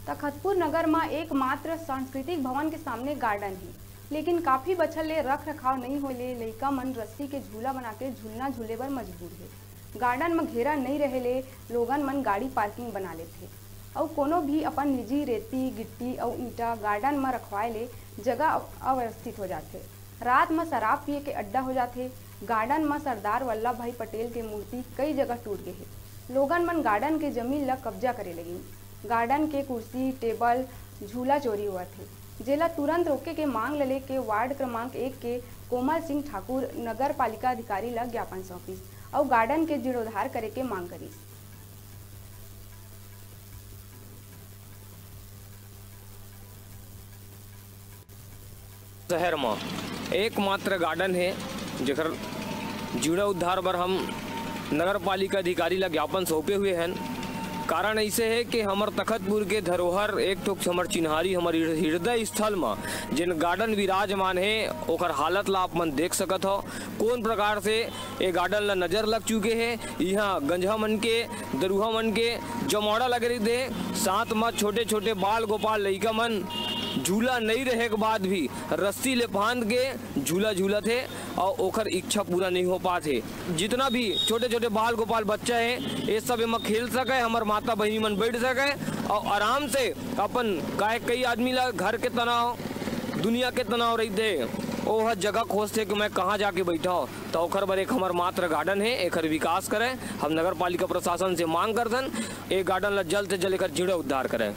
तखतपुर नगर में एकमात्र सांस्कृतिक भवन के सामने गार्डन है, लेकिन काफी बछर ले रख रखाव नहीं होले लइका मन रस्सी के झूला बना के झूलना झूले बर मजबूर है। गार्डन में घेरा नहीं रहेले लोगन मन गाड़ी पार्किंग बना लेते और कोनो भी अपन निजी रेती गिट्टी और ईंटा गार्डन में रखवाए ले जगह अव्यवस्थित हो जाते। रात में शराब पिए के अड्डा हो जाते। गार्डन में सरदार वल्लभ भाई पटेल के मूर्ति कई जगह टूट गए है। लोगन मन गार्डन के जमीन ला कब्जा करे लगी। गार्डन के कुर्सी टेबल झूला चोरी हुआ थे, जेला तुरंत रोके के मांग ले के वार्ड क्रमांक 1 के कोमल सिंह ठाकुर नगर पालिका अधिकारी ला ज्ञापन सौंपिस और गार्डन के जीर्णोद्धार करे के मांग करिस। शहर में एकमात्र गार्डन है जेकर जीर्णोद्धार बर हम नगर पालिका अधिकारी ला ज्ञापन सौंपे हुए हैं। कारण ऐसे है कि हमार तखतपुर के धरोहर एक तो हमार चिन्हारी हमारे हृदय स्थल में जिन गार्डन विराजमान है ओकर हालत ला आप मन देख सकत हो। कौन प्रकार से ये गार्डन ला नजर लग चुके हैं। यहाँ गंजा मन के दरुहा मन के जमौड़ा लगे रही दे, साथ में छोटे छोटे बाल गोपाल लइका मन झूला नहीं रहे के बाद भी रस्सी ले बांध के झूला झूला थे और ओकर इच्छा पूरा नहीं हो पाते। जितना भी छोटे छोटे बाल गोपाल बच्चा है ये सब में खेल सके, हमार माता बहनी मन बैठ सके और आराम से अपन कई आदमी ला घर के तनाव दुनिया के तनाव रही थे वो जगह खोजते कि मैं कहाँ जाके बैठा हो। तो ओकर बर एक हमार मात्र गार्डन है, एक विकास करें। हम नगर पालिका प्रशासन से मांग करते हैं एक गार्डन ला जल्द से जल्द एक जीर्णोद्धार करें।